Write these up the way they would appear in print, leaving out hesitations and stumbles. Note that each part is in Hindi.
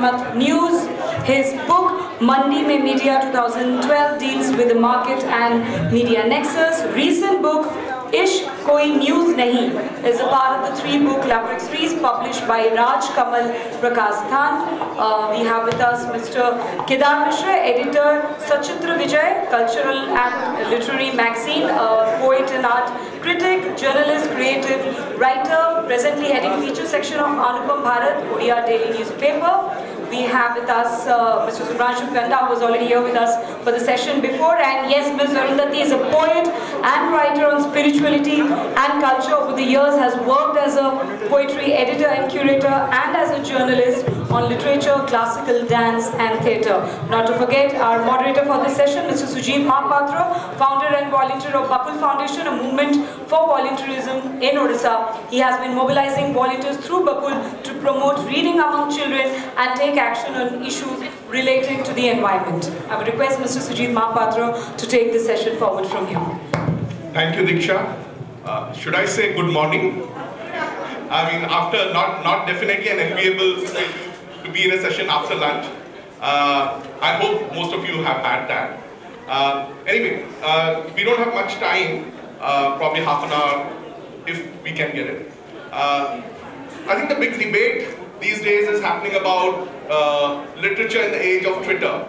Janamath News. His book, Mandi Mein Media 2012, deals with the market and media nexus. Recent book, Ishq Koi News Nahi, is a part of the 3-book Labrix series published by Raj Kamal Prakastan. We have with us Mr. Kedar Mishra, editor, Sachitra Vijay, cultural and literary magazine, poet and art critic, journalist, creative writer, presently heading feature section of Anupam Bharat, Odia daily newspaper. We have with us Mr. Subhranshu Kanda, who was already here with us for the session before. And yes, Ms. Arundhati is a poet and writer on spirituality and culture. Over the years has worked as a poetry editor and curator and as a journalist on literature, classical, dance and theatre. Not to forget our moderator for this session, Mr. Sujit Mahapatra, founder and volunteer of Bakul Foundation, a movement for volunteerism in Odisha. He has been mobilizing volunteers through Bakul to promote reading among children and take action on issues relating to the environment. I would request Mr. Sujit Mahapatra to take this session forward from here. Thank you, Diksha. Should I say good morning? I mean, after not definitely an enviable to be in a session after lunch. I hope most of you have had that. Anyway, we don't have much time, probably half an hour if we can get it. I think the big debate these days is happening about literature in the age of Twitter.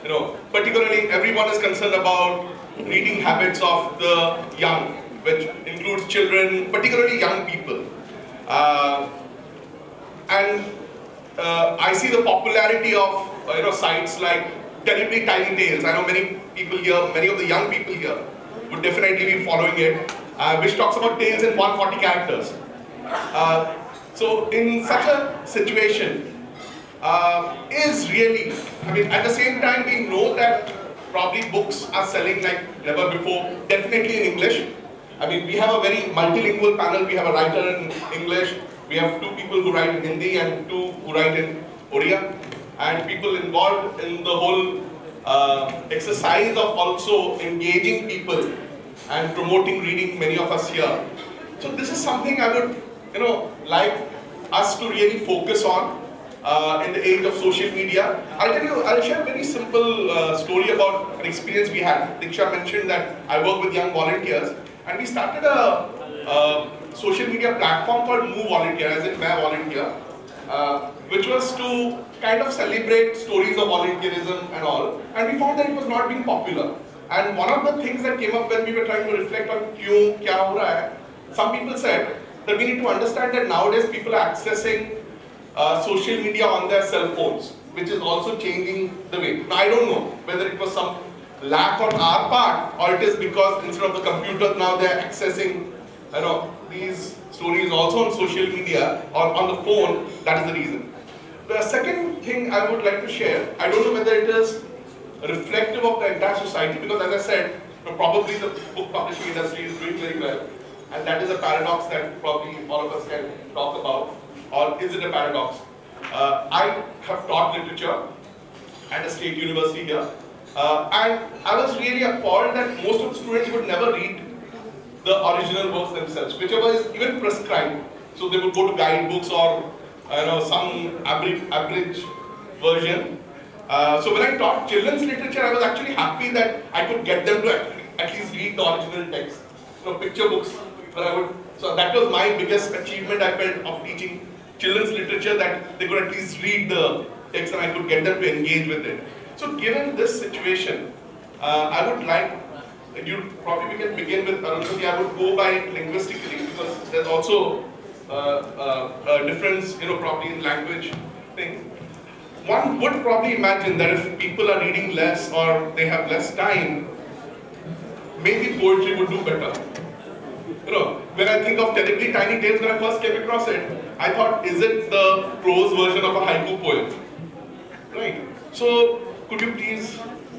You know, particularly everyone is concerned about reading habits of the young, which includes children, particularly young people. I see the popularity of sites like Terribly Tiny Tales. I know many people here, many of the young people here would definitely be following it, which talks about tales in 140 characters. So in such a situation, is really, I mean, at the same time we know that probably books are selling like never before, definitely in English. I mean, we have a very multilingual panel. We have a writer in English, we have 2 people who write in Hindi and 2 who write in Odia, and people involved in the whole exercise of also engaging people and promoting reading, many of us here. So this is something I would like us to really focus on in the age of social media. I'll share a very simple story about an experience we had. Diksha mentioned that I work with young volunteers, and we started a social media platform called Move Volunteer, as in Main Volunteer, which was to kind of celebrate stories of volunteerism and all. And we found that it was not being popular. And one of the things that came up when we were trying to reflect on kyun, kya ho raha hai, some people said that we need to understand that nowadays people are accessing social media on their cell phones, which is also changing the way. Now I don't know whether it was some lack on our part, or it is because instead of the computers now they are accessing these stories also on social media or on the phone. That is the reason. The second thing I would like to share, I don't know whether it is reflective of the entire society, because as I said, probably the book publishing industry is doing very well, and that is a paradox that probably all of us can talk about. Or is it a paradox? I have taught literature at a state university here, and I was really appalled that most of the students would never read the original works themselves, whichever is even prescribed. So they would go to guidebooks or some abridged version. So when I taught children's literature, I was actually happy that I could get them to at least read the original text. Picture books where I would. So that was my biggest achievement I felt of teaching children's literature, that they could at least read the text and I could get them to engage with it. So given this situation, I would like, we can begin with Arundhati. I would go by it linguistically, because there's also a difference, probably in language thing. One would probably imagine that if people are reading less or they have less time, maybe poetry would do better. When I think of Terribly Tiny Tales, when I first came across it, I thought, is it the prose version of a haiku poem? Right. So, could you please,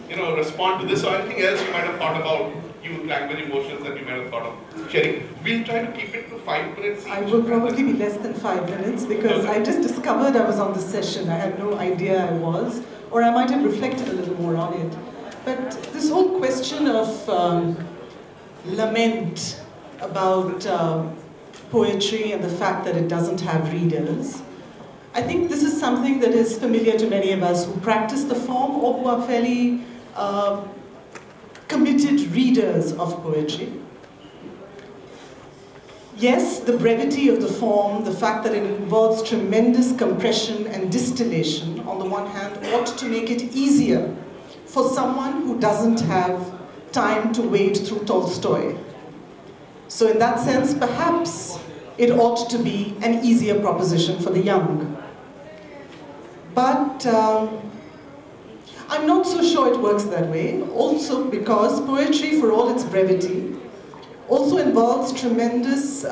respond to this or anything else you might have thought about, youth, language, emotions that you might have thought of sharing? We'll try to keep it to 5 minutes each. I will probably be less than 5 minutes, because I just discovered I was on the session. I had no idea I was, or I might have reflected a little more on it. But this whole question of lament about poetry and the fact that it doesn't have readers, I think this is something that is familiar to many of us who practice the form or who are fairly committed readers of poetry. Yes, the brevity of the form, the fact that it involves tremendous compression and distillation, on the one hand, ought to make it easier for someone who doesn't have time to wade through Tolstoy. So in that sense, perhaps it ought to be an easier proposition for the young. But I'm not so sure it works that way, also because poetry, for all its brevity, also involves tremendous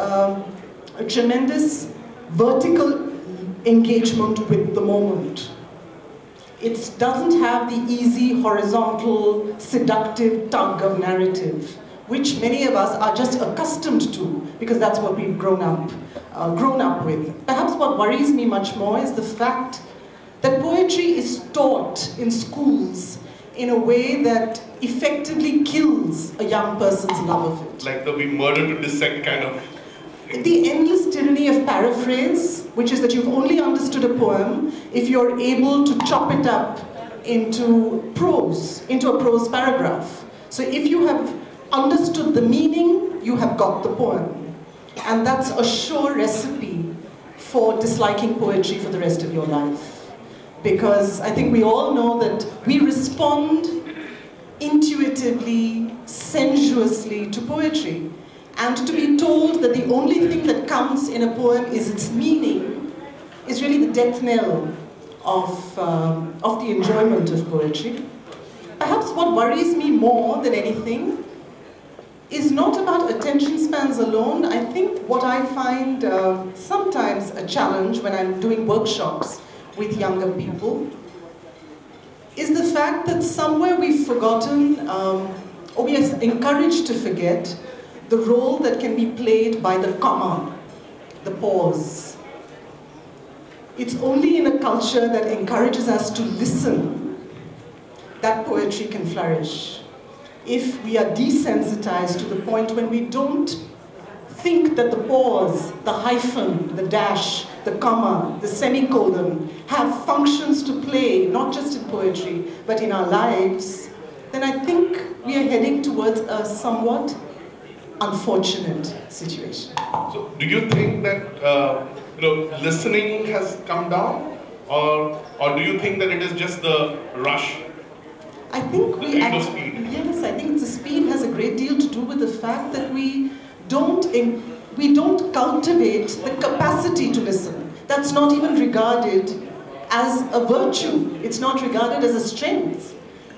vertical engagement with the moment. It doesn't have the easy, horizontal, seductive tug of narrative, which many of us are just accustomed to, because that's what we've grown up with. Perhaps what worries me much more is the fact that poetry is taught in schools in a way that effectively kills a young person's love of it. Like the "we murder to dissect" kind of. The endless tyranny of paraphrase, which is that you've only understood a poem if you're able to chop it up into a prose paragraph. So if you have understood the meaning, you have got the poem. And that's a sure recipe for disliking poetry for the rest of your life. Because I think we all know that we respond intuitively, sensuously to poetry. And to be told that the only thing that counts in a poem is its meaning is really the death knell of the enjoyment of poetry. Perhaps what worries me more than anything is not about attention spans alone. I think what I find sometimes a challenge when I'm doing workshops with younger people is the fact that somewhere we've forgotten, or we are encouraged to forget, the role that can be played by the comma, the pause. It's only in a culture that encourages us to listen that poetry can flourish. If we are desensitized to the point when we don't think that the pause, the hyphen, the dash, the comma, the semicolon have functions to play, not just in poetry, but in our lives, then I think we are heading towards a somewhat unfortunate situation. So, do you think that listening has come down, or do you think that it is just the rush? I think speed. Yes, I think the speed has a great deal to do with the fact that we don't cultivate the capacity to listen. That's not even regarded as a virtue. It's not regarded as a strength.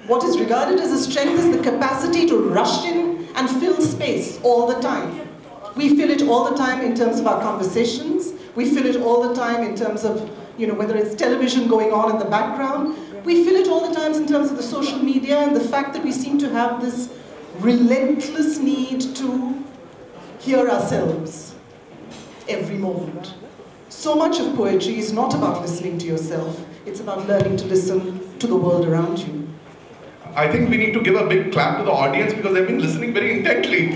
What is regarded as a strength is the capacity to rush in and fill space all the time. We fill it all the time in terms of our conversations. We fill it all the time in terms of, whether it's television going on in the background. We fill it all the time in terms of the social media and the fact that we seem to have this relentless need to hear ourselves every moment. So much of poetry is not about listening to yourself. It's about learning to listen to the world around you. I think we need to give a big clap to the audience because they've been listening very intently.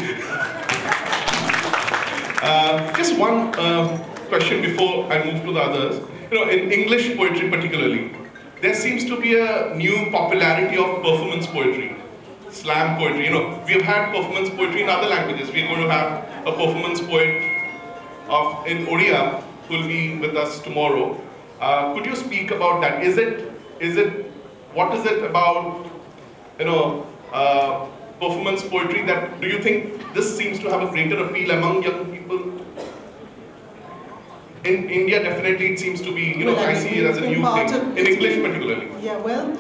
Just one question before I move to the others. In English poetry particularly, there seems to be a new popularity of performance poetry, slam poetry. We have had performance poetry in other languages. We're going to have a performance poet in Odia who will be with us tomorrow. Could you speak about that? What is it about performance poetry that, do you think this seems to have a greater appeal among young people? In India, definitely it seems to be, I see it as a new thing, in English particularly. Yeah, well,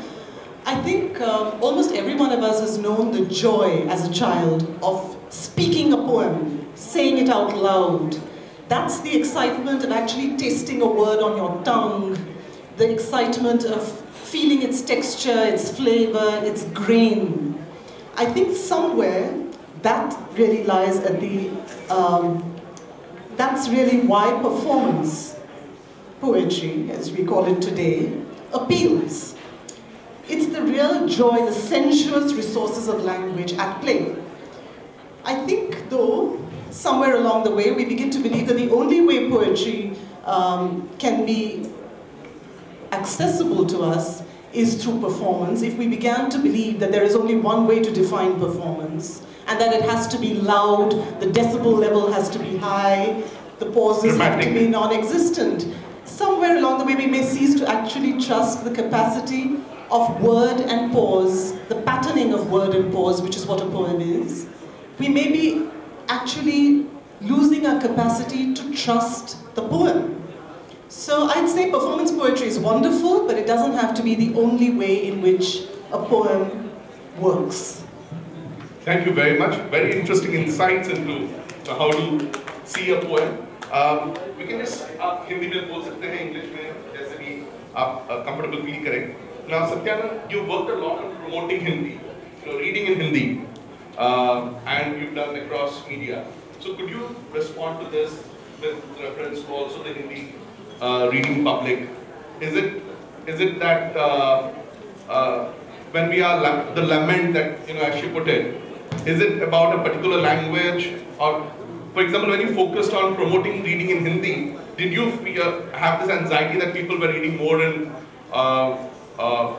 I think almost every one of us has known the joy as a child of speaking a poem, saying it out loud. That's the excitement of actually tasting a word on your tongue, the excitement of feeling its texture, its flavor, its grain. I think somewhere that really lies at the, that's really why performance poetry, as we call it today, appeals. It's the real joy, the sensuous resources of language at play. I think, though, somewhere along the way, we begin to believe that the only way poetry can be accessible to us is through performance, if we began to believe that there is only one way to define performance, and that it has to be loud, the decibel level has to be high, the pauses have to be non-existent, somewhere along the way we may cease to actually trust the capacity of word and pause, the patterning of word and pause, which is what a poem is. We may be actually losing our capacity to trust the poem. So I'd say performance poetry is wonderful, but it doesn't have to be the only way in which a poem works. Thank you very much. Very interesting insights into how to see a poem. We can just Hindi में बोल सकते हैं, English में जैसे भी आप comfortable feel करें. Now Satyanand, you worked a lot on promoting Hindi, reading in Hindi, and you've done across media. So could you respond to this with reference to also the Hindi reading public? Is it that when we are the lament that as she put it, is it about a particular language, or for example when you focused on promoting reading in Hindi, did you have this anxiety that people were reading more in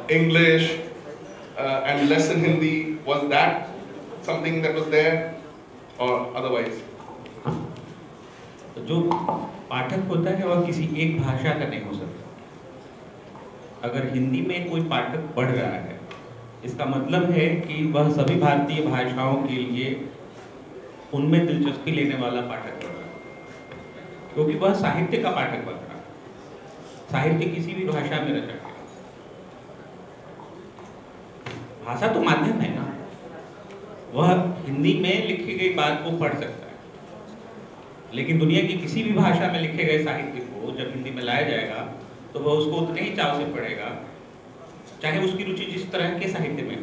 English and less in Hindi? Was that something that was there or otherwise? जो पाठक होता है वह किसी एक भाषा का नहीं हो सकता। अगर हिंदी में कोई पाठक पढ़ रहा है, इसका मतलब है कि वह सभी भारतीय भाषाओं के लिए उनमें दिलचस्पी लेने वाला पाठक बन रहा है, क्योंकि वह साहित्य का पाठक बन रहा है। साहित्य किसी भी भाषा में रचा गया, भाषा तो माध्यम है ना, वह हिंदी में लिखी गई बात को पढ़ सकता है, लेकिन दुनिया की किसी भी भाषा में लिखे गए साहित्य को जब हिंदी में लाया जाएगा तो वह उसको उतने ही चाव से पढ़ेगा, चाहे उसकी रुचि जिस तरह के साहित्य में।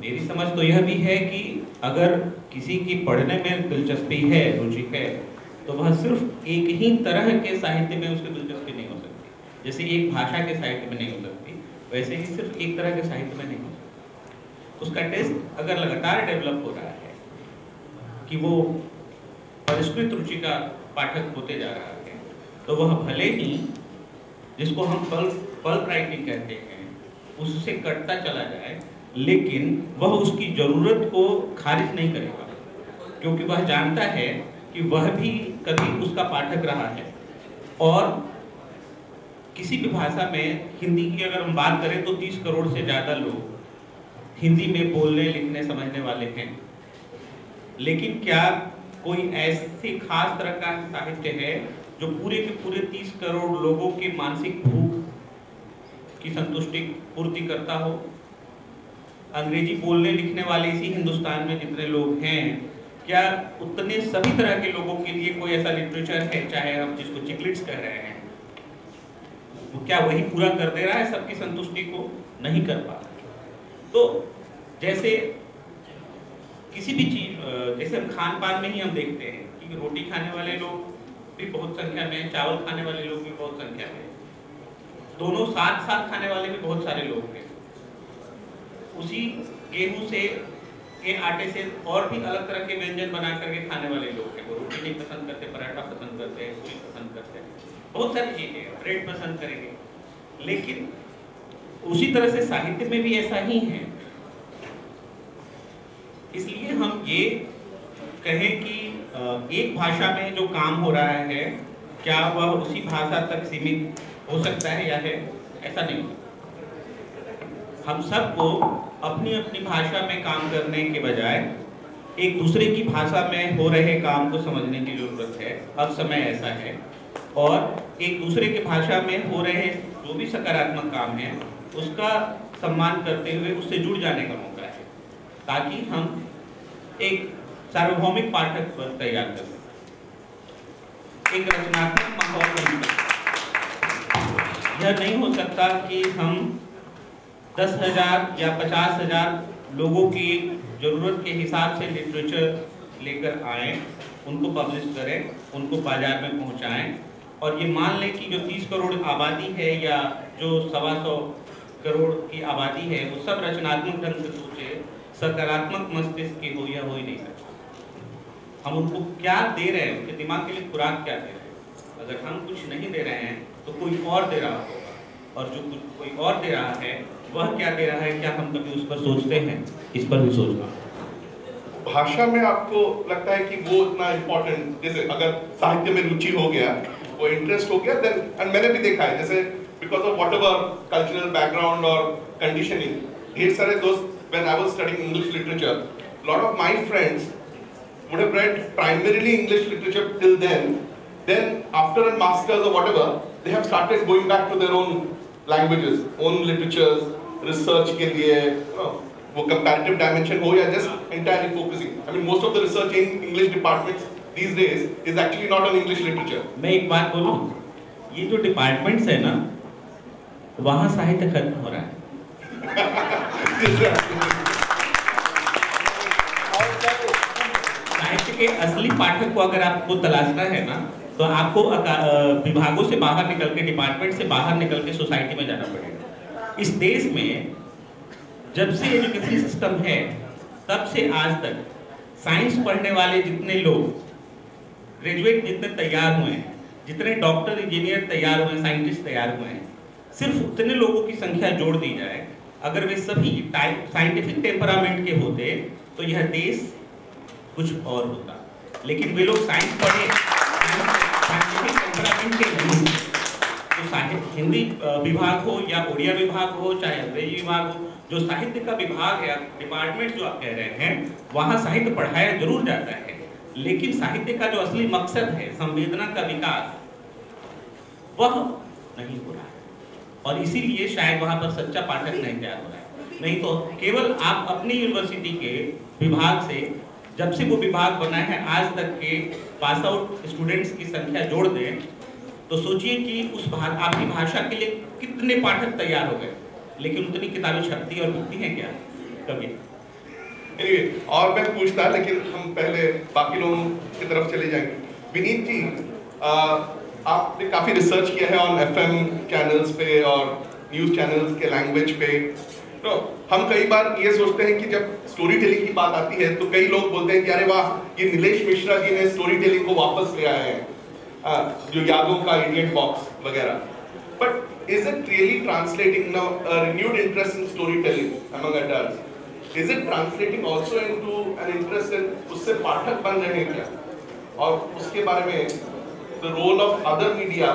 मेरी समझ तो यह भी है कि अगर किसी की पढ़ने में दिलचस्पी है, रुचि है, तो वह सिर्फ एक ही तरह के साहित्य में उसकी दिलचस्पी नहीं हो सकती। जैसे एक भाषा के साहित्य में नहीं हो सकती, वैसे ही सिर्फ एक तरह के साहित्य में नहीं हो सकती। उसका टेस्ट अगर लगातार डेवलप हो रहा है कि वो परिष्कृत रुचि का पाठक होते जा रहा है, तो वह भले ही जिसको हम पल्प राइटिंग कहते हैं उससे कटता चला जाए, लेकिन वह उसकी ज़रूरत को खारिज नहीं करेगा, क्योंकि वह जानता है कि वह भी कभी उसका पाठक रहा है। और किसी भी भाषा में, हिंदी की अगर हम बात करें तो 30 करोड़ से ज़्यादा लोग हिंदी में बोलने, लिखने, समझने वाले हैं, लेकिन क्या कोई ऐसी खास तरह का साहित्य है जो पूरे के पूरे 30 करोड़ लोगों के मानसिक भूख की संतुष्टि पूर्ति करता हो? अंग्रेजी बोलने लिखने वाले इसी हिंदुस्तान में जितने लोग हैं, क्या उतने सभी तरह के लोगों के लिए कोई ऐसा लिटरेचर है, चाहे हम जिसको चिकलिट्स कह रहे हैं, वो क्या वही पूरा कर दे रहा है सबकी संतुष्टि को? नहीं कर पा रहा। तो जैसे किसी भी चीज, जैसे हम खान पान में ही हम देखते हैं कि रोटी खाने वाले लोग भी बहुत संख्या में, चावल खाने वाले लोग भी बहुत संख्या में, दोनों साथ साथ खाने वाले भी बहुत सारे लोग हैं। उसी गेहूं से के आटे से और भी अलग तरह के व्यंजन बना करके खाने वाले लोग हैं। वो रोटी नहीं पसंद करते, पराठा पसंद करते हैं, पूरी पसंद करते हैं, बहुत सारी चीजें, ब्रेड पसंद करेंगे। लेकिन उसी तरह से साहित्य में भी ऐसा ही है। इसलिए हम ये कहें कि एक भाषा में जो काम हो रहा है, क्या वह उसी भाषा तक सीमित हो सकता है या है? ऐसा नहीं। हम सबको अपनी अपनी भाषा में काम करने के बजाय एक दूसरे की भाषा में हो रहे काम को समझने की जरूरत है। अब समय ऐसा है, और एक दूसरे की भाषा में हो रहे जो भी सकारात्मक काम है उसका सम्मान करते हुए उससे जुड़ जाने का मौका है, ताकि हम एक सार्वभौमिक पाठक तैयार कर सकें, एक रचनात्मक माहौल बन सके। यह नहीं हो सकता कि हम 10,000 या 50,000 लोगों की जरूरत के हिसाब से लिटरेचर लेकर आएँ, उनको पब्लिश करें, उनको बाजार में पहुंचाएं, और ये मान लें कि जो 30 करोड़ आबादी है या जो 125 करोड़ की आबादी है वो सब रचनात्मक ढंग से सोचे, सकारात्मक मस्तिष्क की हो, यह हो ही नहीं सकता। हम उनको क्या दे रहे हैं, उनके दिमाग के लिए खुराक क्या दे रहे हैं? अगर हम कुछ नहीं दे रहे हैं तो कोई और दे रहा होगा, और जो कुछ कोई और दे रहा है वह क्या दे रहा है, क्या हम कभी उस पर सोचते हैं? इस पर भी सोचना। भाषा में आपको लगता है कि वो इतना इम्पोर्टेंट, जैसे अगर साहित्य में रुचि हो गया, वो इंटरेस्ट हो गया, देन एंड मैंने भी देखा है जैसे because of whatever cultural background और कंडीशनिंग, ढेर सारे दोस्त when I was studying English literature, lot of my friends would have read primarily English literature till then after a master's or whatever, they have started going back to their own languages, own literatures, research के लिए, वो comparative dimension हो या just entirely focusing. I mean, most of the research in English departments these days is actually not on English literature. मैं एक बात बोलूं, ये जो डिपार्टमेंट्स है ना, वहाँ साहित्य खत्म हो रहा है। साहित्य के असली पाठक को अगर आपको तलाशना है ना, तो आपको विभागों से बाहर निकल के, डिपार्टमेंट से बाहर निकल के सोसाइटी में जाना पड़ेगा। इस देश में जब से एजुकेशन सिस्टम है, तब से आज तक साइंस पढ़ने वाले जितने लोग, ग्रेजुएट जितने तैयार हुए हैं, जितने डॉक्टर, इंजीनियर तैयार हुए हैं, साइंटिस्ट तैयार हुए हैं, सिर्फ उतने लोगों की संख्या जोड़ दी जाए, अगर वे सभी साइंटिफिक टेम्परामेंट के होते तो यह देश कुछ और होता। लेकिन वे लोग साइंस पढ़े, साइंटिफिक टेम्परामेंट के नहीं। तो साहित्य, हिंदी विभाग हो या उड़िया विभाग हो, चाहे अंग्रेजी विभाग हो, जो साहित्य का विभाग है, डिपार्टमेंट जो आप कह रहे हैं, वहाँ साहित्य पढ़ाया जरूर जाता है, लेकिन साहित्य का जो असली मकसद है, संवेदना का विकास, वह नहीं हो रहा है। और इसीलिए शायद वहाँ पर सच्चा पाठक नहीं तैयार हो रहा है। नहीं तो केवल आप अपनी यूनिवर्सिटी के विभाग से, जब से वो विभाग बना है आज तक के पास आउट स्टूडेंट्स की संख्या जोड़ दें, तो सोचिए कि उस आपकी भाषा के लिए कितने पाठक तैयार हो गए, लेकिन उतनी किताबें छपती और बिकती हैं क्या कभी? और मैं पूछता, लेकिन हम पहले बाकी लोगों की तरफ चले जाएंगे। विनीत जी, आपने काफी रिसर्च किया है ऑन FM चैनल्स पे और न्यूज चैनल्स के लैंग्वेज पे। तो हम कई बार ये सोचते हैं कि जब स्टोरी टेलिंग की बात आती है, तो कई लोग बोलते हैं कि अरे वाह, ये नीलेश मिश्रा जी ने स्टोरी टेलिंग को वापस ले आए हैं, जो यादों का इडियट बॉक्स वगैरह। But is it really translating now a renewed interest in story telling among adults? Is it translating also into an interest in, उससे पाठक बन रहे हैं क्या? और उसके बारे में the role of other media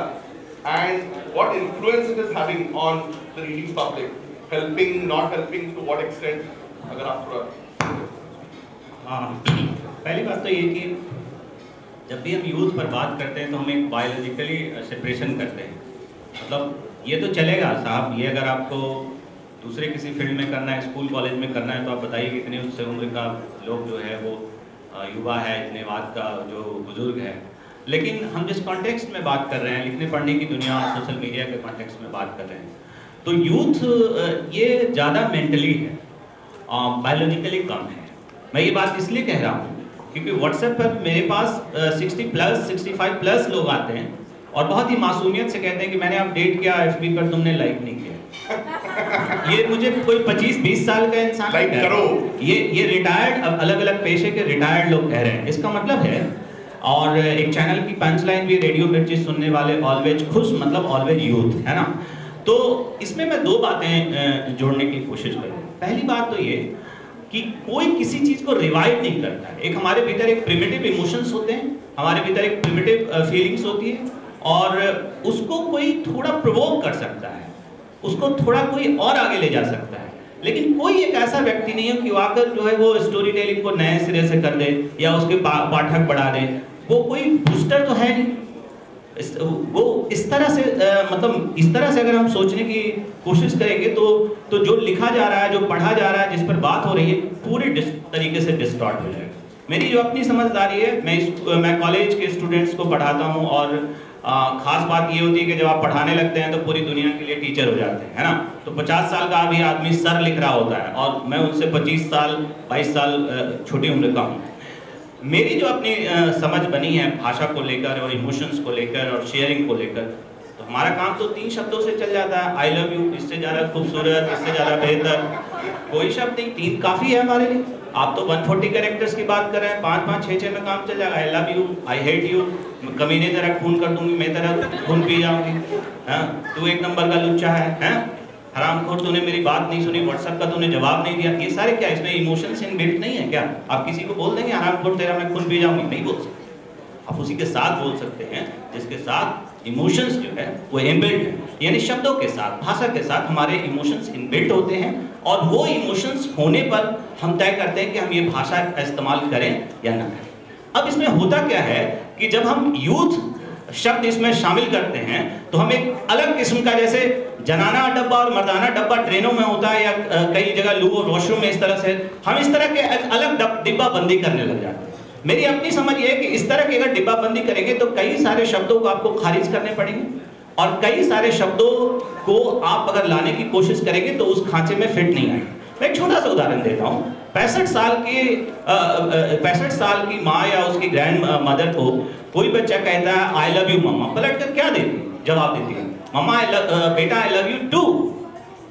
and what influence it is having on the reading public, helping, not helping, to what extent? अगर आप थोड़ा। पहली बात तो ये कि जब भी हम यूथ पर बात करते हैं तो हम एक बायोलॉजिकली सेपरेशन करते हैं। मतलब ये तो चलेगा साहब, ये अगर आपको दूसरे किसी फील्ड में करना है, स्कूल कॉलेज में करना है, तो आप बताइए कितने उससे उम्र का लोग जो है वो युवा है, इतने बाद का जो बुजुर्ग है। लेकिन हम जिस कॉन्टेक्स्ट में बात कर रहे हैं, लिखने पढ़ने की दुनिया, सोशल मीडिया के कॉन्टेक्स्ट में बात कर रहे हैं, तो यूथ ये ज़्यादा मेंटली है, बायोलॉजिकली कम है। मैं ये बात इसलिए कह रहा हूँ क्योंकि व्हाट्सएप पर मेरे पास 60+, 65+ लोग आते हैं और बहुत ही मासूमियत से कहते हैं कि मैंने अपडेट किया FB पर, तुमने लाइक नहीं किया। ये मुझे कोई 25-20 साल का इंसान लाइक करो, ये रिटायर्ड, अलग अलग पेशे के रिटायर्ड लोग कह रहे हैं। इसका मतलब है, और एक चैनल की पंचलाइन भी, रेडियो मिर्ची सुनने वाले ऑलवेज खुश, मतलब ऑलवेज यूथ, है ना। तो इसमें मैं दो बातें जोड़ने की कोशिश करूँ। पहली बात तो ये कि कोई किसी चीज़ को रिवाइव नहीं करता है। एक हमारे भीतर एक प्रिमिटिव इमोशंस होते हैं, हमारे भीतर एक प्रिमिटिव फीलिंग्स होती है, और उसको कोई थोड़ा प्रोवोक कर सकता है, उसको थोड़ा कोई और आगे ले जा सकता है। लेकिन कोई एक ऐसा व्यक्ति नहीं है कि आकर जो है वो स्टोरी टेलिंग को नए सिरे से कर दे या उसके पाठक बढ़ा दे। वो कोई बूस्टर तो है नहीं। वो इस तरह से मतलब इस तरह से अगर हम सोचने की कोशिश करेंगे तो जो लिखा जा रहा है, जो पढ़ा जा रहा है, जिस पर बात हो रही है, पूरी तरीके से डिस्टॉर्ट हो जाएगा। मेरी जो अपनी समझदारी है, मैं कॉलेज के स्टूडेंट्स को पढ़ाता हूँ, और खास बात ये होती है कि जब आप पढ़ाने लगते हैं तो पूरी दुनिया के लिए टीचर हो जाते हैं, है ना। तो 50 साल का भी आदमी सर लिख रहा होता है, और मैं उनसे 25 साल 22 साल छोटी उम्र का हूँ। मेरी जो अपनी समझ बनी है भाषा को लेकर और इमोशंस को लेकर और शेयरिंग को लेकर, तो हमारा काम तो 3 शब्दों से चल जाता है। आई लव यू, इससे ज़्यादा खूबसूरत, इससे ज़्यादा बेहतर कोई शब्द नहीं, 3 काफ़ी है हमारे लिए। आप तो 140 कैरेक्टर्स की बात कर रहे हैं, 5-5, 6-6 में काम चल जाएगा। I love you, I hate you, कमीने तेरा खून कर दूंगी, मैं तेरा खून पी जाऊंगी, हाँ तू एक नंबर का लुच्चा है, हरामखोर, तूने मेरी बात नहीं सुनी, व्हाट्सएप का तूने जवाब नहीं दिया। ये सारे क्या इसमें इमोशंस इनबिल्ट नहीं है क्या? आप किसी को बोल देंगे हरामखोर तेरा मैं खून पी जाऊंगी? नहीं बोल सकते। आप उसी के साथ बोल सकते हैं जिसके साथ इमोशंस जो है वो इनबिल्ट है, यानी शब्दों के साथ, भाषा के साथ हमारे इमोशंस इनबिल्ट होते हैं और वो इमोशंस होने पर हम तय करते हैं कि हम ये भाषा का इस्तेमाल करें या ना करें। अब इसमें होता क्या है कि जब हम यूथ शब्द इसमें शामिल करते हैं तो हम एक अलग किस्म का, जैसे जनाना डब्बा और मर्दाना डब्बा ट्रेनों में होता है या कई जगह लू और वॉशरूम में, इस तरह से हम इस तरह के अलग डिब्बा बंदी करने लग जाते हैं। मेरी अपनी समझ ये है कि इस तरह की अगर डिब्बा बंदी करेंगे तो कई सारे शब्दों को आपको खारिज करने पड़ेंगे और कई सारे शब्दों को आप अगर लाने की कोशिश करेंगे तो उस खांचे में फिट नहीं आएंगे। मैं एक छोटा सा उदाहरण देता हूँ। 65 साल की माँ या उसकी ग्रैंड मदर को कोई बच्चा कहता है आई लव यू मम्मा, पलट कर क्या देती है? जवाब देती है मम्मा बेटा आई लव यू टू।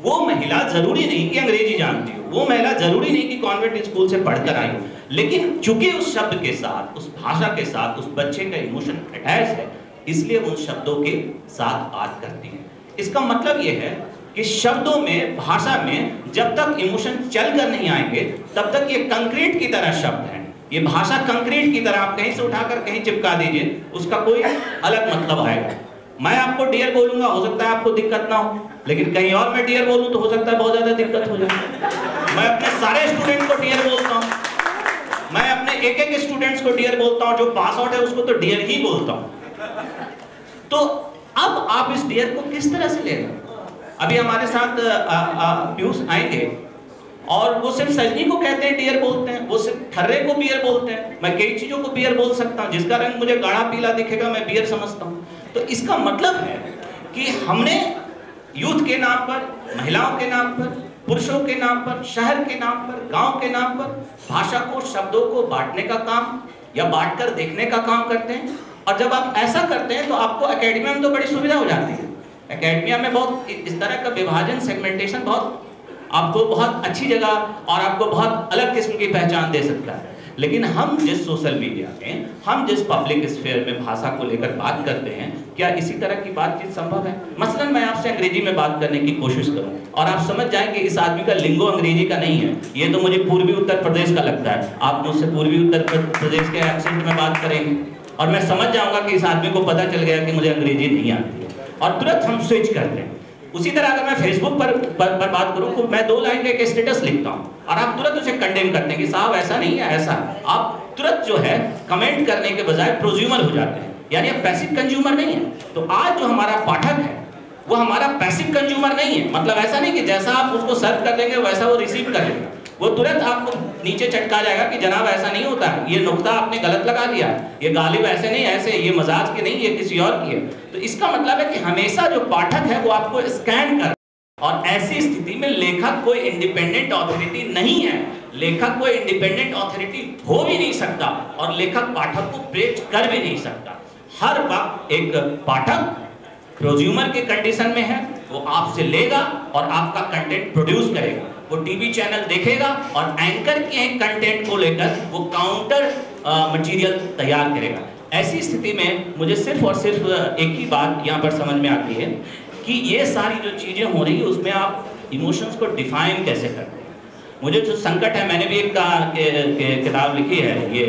वो महिला जरूरी नहीं कि अंग्रेजी जानती हो, वो महिला जरूरी नहीं कि कॉन्वेंट स्कूल से पढ़कर आई हो, लेकिन चूंकि उस शब्द के साथ, उस भाषा के साथ उस बच्चे का इमोशन अटैच है, इसलिए उन शब्दों के साथ बात करती है। इसका मतलब यह है कि शब्दों में, भाषा में जब तक इमोशन चल कर नहीं आएंगे तब तक ये कंक्रीट की तरह शब्द हैं। ये भाषा कंक्रीट की तरह, आप कहीं से उठाकर कहीं चिपका दीजिए, उसका कोई अलग मतलब आएगा। मैं आपको डियर बोलूंगा, हो सकता है आपको दिक्कत ना हो, लेकिन कहीं और मैं डियर बोलूं तो हो सकता है बहुत ज्यादा दिक्कत हो जाए। मैं अपने सारे स्टूडेंट को डियर बोलता हूं, मैं अपने एक स्टूडेंट्स को डियर बोलता हूं, जो पास आउट है उसको तो डियर ही बोलता हूं। तो अब आप इस डियर को किस तरह से ले रहे हैं? अभी हमारे साथ पीयूष आएंगे और वो सिर्फ सजनी को कहते हैं डियर बोलते हैं, वो सिर्फ ठर्रे को बियर बोलते हैं। मैं कई चीजों को बियर बोल सकता हूं, जिसका रंग मुझे गाढ़ा पीला दिखेगा मैं बियर समझता हूं। तो इसका मतलब है कि हमने यूथ के नाम पर, महिलाओं के नाम पर, पुरुषों के नाम पर, शहर के नाम पर, गांव के नाम पर भाषा को, शब्दों को बांटने का काम या बांटकर देखने का काम करते हैं। और जब आप ऐसा करते हैं तो आपको एकेडमिया में तो बड़ी सुविधा हो जाती है। एकेडमिया में बहुत इस तरह का विभाजन, सेगमेंटेशन बहुत आपको बहुत अच्छी जगह और आपको बहुत अलग किस्म की पहचान दे सकता है। लेकिन हम जिस सोशल मीडिया में, हम जिस पब्लिक स्फीयर में भाषा को लेकर बात करते हैं, क्या इसी तरह की बातचीत संभव है? मसलन मैं आपसे अंग्रेजी में बात करने की कोशिश करूं और आप समझ जाएं कि इस आदमी का लिंगो अंग्रेजी का नहीं है, ये तो मुझे पूर्वी उत्तर प्रदेश का लगता है। आप मुझसे पूर्वी उत्तर प्रदेश के एक्सेंट में बात करेंगे और मैं समझ जाऊंगा कि इस आदमी को पता चल गया कि मुझे अंग्रेजी नहीं आती है, और तुरंत हम स्विच करते हैं। उसी तरह अगर मैं फेसबुक पर बात करूं तो मैं 2 लाइन का एक स्टेटस लिखता हूं और आप तुरंत उसे कंडेम करते हैं कि साहब ऐसा नहीं है, ऐसा। आप तुरंत जो है कमेंट करने के बजाय प्रोज्यूमर हो जाते हैं, यानी आप पैसिव कंज्यूमर नहीं है। तो आज जो हमारा पाठक है वो हमारा पैसिव कंज्यूमर नहीं है। मतलब ऐसा नहीं कि जैसा आप उसको सर्व कर देंगे वैसा वो रिसीव कर लेगा, वो तुरंत आपको नीचे चटका जाएगा कि जनाब ऐसा नहीं होता है, ये नुक्ता आपने गलत लगा दिया, ये गालिब ऐसे नहीं, ऐसे, ये मजाज की नहीं, ये किसी और की है। तो इसका मतलब है कि हमेशा जो पाठक है वो आपको स्कैन कर, और ऐसी स्थिति में लेखक कोई इंडिपेंडेंट अथॉरिटी नहीं है, लेखक कोई इंडिपेंडेंट अथॉरिटी हो भी नहीं सकता और लेखक पाठक को ब्रेक कर भी नहीं सकता। हर वक्त एक पाठक प्रोज्यूमर के कंडीशन में है, वो आपसे लेगा और आपका कंटेंट प्रोड्यूस करेगा, वो टीवी चैनल देखेगा और एंकर के कंटेंट को लेकर वो काउंटर मटेरियल तैयार करेगा। ऐसी स्थिति में मुझे सिर्फ और सिर्फ एक ही बात यहाँ पर समझ में आती है कि ये सारी जो चीज़ें हो रही है उसमें आप इमोशंस को डिफाइन कैसे करते हैं। मुझे जो संकट है, मैंने भी एक किताब लिखी है, ये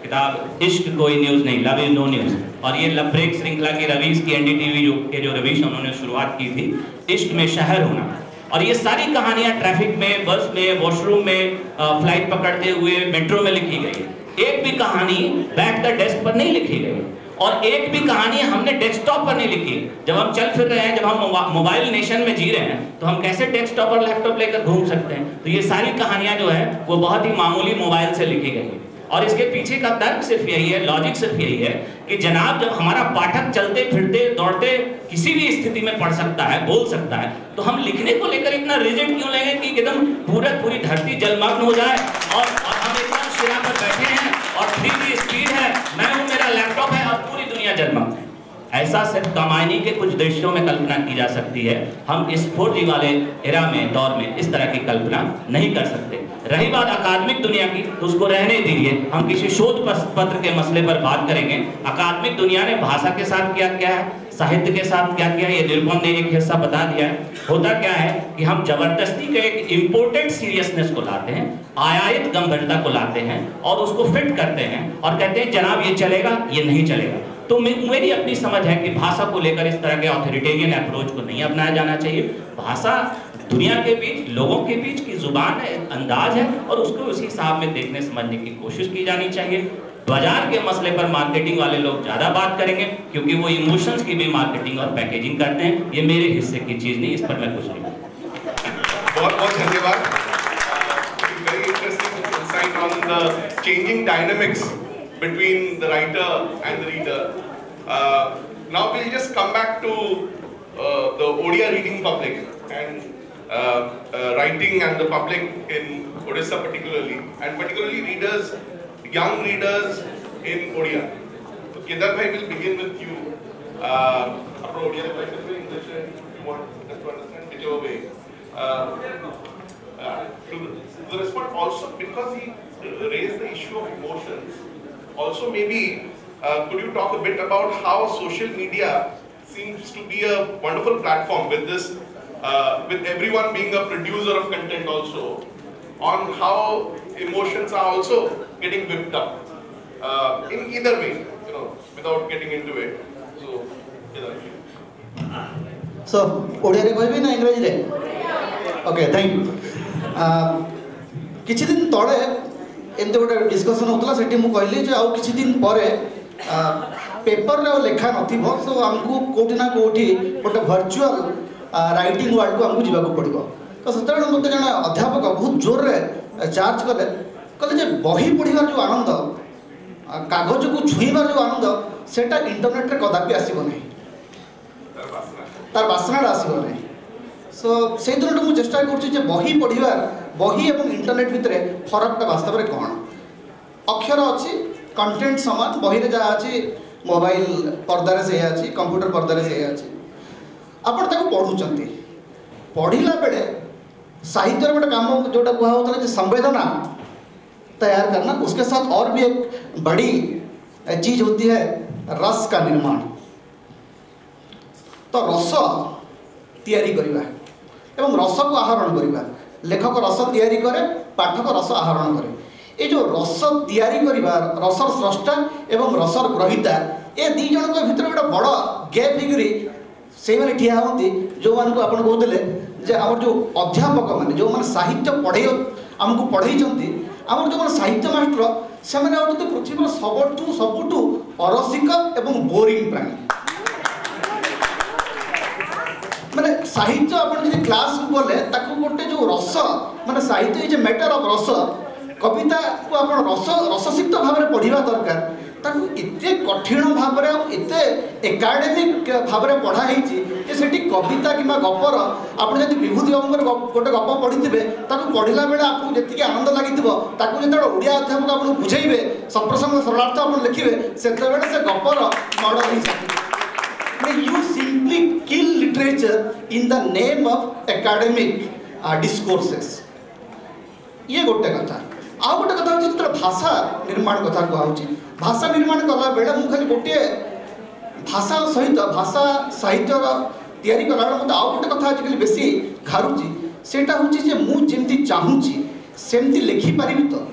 किताब इश्क कोई न्यूज़ नहीं, लव इज नो न्यूज़, और ये लव ब्रेक श्रृंखला की रवीश की NDTV जो रवीश उन्होंने शुरुआत की थी, इश्क में शहर होना। और ये सारी कहानियाँ ट्रैफिक में, बस में, वॉशरूम में, फ्लाइट पकड़ते हुए, मेट्रो में लिखी गई है। एक भी कहानी बैठकर डेस्क पर नहीं लिखी गई और एक भी कहानी हमने डेस्कटॉप पर नहीं लिखी। जब हम चल फिर रहे हैं, जब हम मोबाइल नेशन में जी रहे हैं, तो हम कैसे डेस्कटॉप और लैपटॉप लेकर घूम सकते हैं? तो ये सारी कहानियां जो है वो बहुत ही मामूली मोबाइल से लिखी गई है। और इसके पीछे का तर्क सिर्फ यही है, लॉजिक सिर्फ यही है कि जनाब जब हमारा पाठक चलते फिरते दौड़ते किसी भी स्थिति में पढ़ सकता है, बोल सकता है, तो हम लिखने को लेकर इतना रिजिड क्यों लेंगे कि एकदम पूरी धरती जलमग्न हो जाए और हम एकदम सिरा पर बैठे हैं और 3D स्पीड है, मैं हूँ, मेरा लैपटॉप है और पूरी दुनिया जलमग्न है। ऐसा सिर्फ कमायनी के कुछ देशों में कल्पना की जा सकती है। हम इस 4G वाले एरा में, दौर में इस तरह की कल्पना नहीं कर सकते। रही बात अकादमिक दुनिया की, तो उसको रहने दीजिए, हम किसी शोध पत्र के मसले पर बात करेंगे। अकादमिक दुनिया ने भाषा के साथ क्या क्या है, साहित्य के साथ क्या क्या है, ये निरुपम ने एक हिस्सा बता दिया है। होता क्या है कि हम जबरदस्ती के एक इम्पोर्टेड सीरियसनेस को लाते हैं, आयातित गंभीरता को लाते हैं और उसको फिट करते हैं और कहते हैं जनाब ये चलेगा, ये नहीं चलेगा। तो मेरी अपनी समझ है कि भाषा को लेकर इस तरह के ऑथोरिटेरियन अप्रोच को नहीं अपनाया जाना चाहिए। भाषा दुनिया के बीच, लोगों के बीच की जुबान है, अंदाज है, और उसको उसी हिसाब में देखने समझने की कोशिश की जानी चाहिए। बाजार के मसले पर मार्केटिंग वाले लोग ज़्यादा बात करेंगे क्योंकि वो इमोशंस की भी मार्केटिंग और पैकेजिंग करते हैं। ये मेरे हिस्से की चीज़ नहीं, इस पर मैं कुछ नहीं। बहुत बहुत धन्यवाद। Very interesting insight on the changing dynamics between the writer and the reader. Now we'll just come back to the Odia reading public and writing and the public in Odisha particularly, and particularly readers, young readers in Odia. So Kedar bhai, will begin with you. Apro Odia bhai se English you want to understand whichever way. To respond also, because he raised the issue of emotions, also maybe could you talk a bit about how social media seems to be a wonderful platform with this, with everyone being a producer of content also, on how emotions are also getting whipped up in either way, you know, without getting into it. So, Odia re kohibi na English re? Okay, thank you. किछि दिन तळे एमते गोटे डिस्कशन होतला, सेठी मु कहली जे आउ किछि दिन परे पेपर रे लेखा नथिबो, सो हमकु कोठी ना कोठी गोटे वर्चुअल राइटिंग वर्ल्ड को हमकु जीवाको पड़िबो। तो सतरे मते जने अध्यापक बहुत जोर रे चार्ज कले, कहले जे बही पढिबार जो आनंद, कागज को छुईबार जो आनंद, सेटा इंटरनेट रे कदापि आसीबो नहीं, तार बासना आसीबो नहीं। सो से दिन मुझे चेष्टा कर बही पढ़ार, बही और इंटरनेट भितर फरक वास्तव में कौन। अक्षर अच्छी, कंटेंट सामान बही रे जहाँ अच्छी, मोबाइल पर्दार से अच्छी, कंप्यूटर पर्दार से अच्छी, आपड़ ताको पढ़ुचंती, पढ़िला बेले साहित्य गोटे काम जोटा कहा होता है संवेदना तैयार करना, उसके साथ और भी एक बड़ी चीज होती है रस का निर्माण। तो रस तैयारी करवा एवं रस को आहरण करवा, लेखक रस तैयारी करे, पाठक रस आहरण करे। ये जो रस तैयारी करवा, रसर स्रष्टा एवं रसर ग्रहिता, ये दी जन भीतर गोटे बड़ गैप होगी से मैंने ठिया होती, जो मान को आप कहते आम जो अध्यापक मैंने जो मैंने साहित्य पढ़े आमको पढ़ई आम जो साहित्य मास्टर से होती पृथ्वी सबुठू अरसिक एवं बोरिंग प्राणी। माने साहित्य अपन जो क्लास को गले ताको गोटे जो रस माने साहित्य इज ए मैटर ऑफ रस, कविता को अपन रस रससिक्त भाव में पढ़ा दरकार। ताको इते कठिन भाव में इते एकाडेमिक भाव में पढ़ाई जे सेठी कविता किंबा गपर आपण जदि विभूति बाबूर गोटे गप पढ़ी ताको पढ़िला बेले आपको जति आनंद लागिथिबो, ताको जते ओडिया अध्यापक आपन बुझाइबे सप्रसंग सरलार्थ आपन लिखिबे, सेते बेले से गपर मॉडल ही जाति। You simply kill literature in the name of academic discourses. ये गोटे कथा। आ गोटे कथा होची जेतरा भाषा निर्माण कथा को आउची, भाषा निर्माण कला बेला मु खाली गोटे भाषा सहित भाषा साहित्य तैयारी कला बेला मते आ गोटे कथा आजिकली बेसी घारुची, सेटा होची जे मु जेमती चाहूची सेमती लिखि पारिबी। तो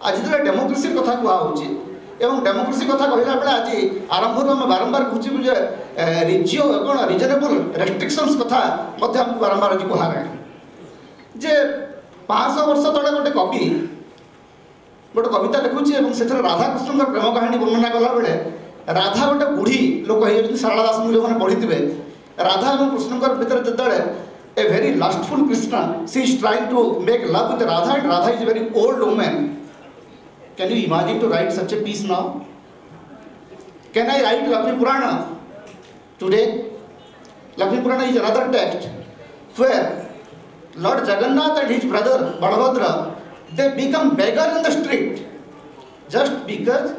आज जेतरा डेमोक्रेसी कथा को आउची एवं डेमोक्रेसी कथा कहला बेला आज आरंभ आम बारंबार कहूँ जे रिजियो कौन रिजनेबल रेस्ट्रिक्शंस कथा मध्य हमको बारंबार आज कह जे 500 वर्ष तले गोटे कवि गोटे कविता लिखुची से राधाकृष्ण प्रेम कहानी वर्णना कला बेले राधा गोटे बुढ़ी लोक हो शारदा दास जो मैंने पढ़ी थे, राधा और कृष्ण भितर जो a very lustful Krishna see is trying to make love with Radha and Radha is very old woman. Can you imagine to write such a piece now? Can I write Lakshmi Purana today? Lakshmi Purana is another text where Lord Jagannath and his brother Balabhadra, they become beggar in the street just because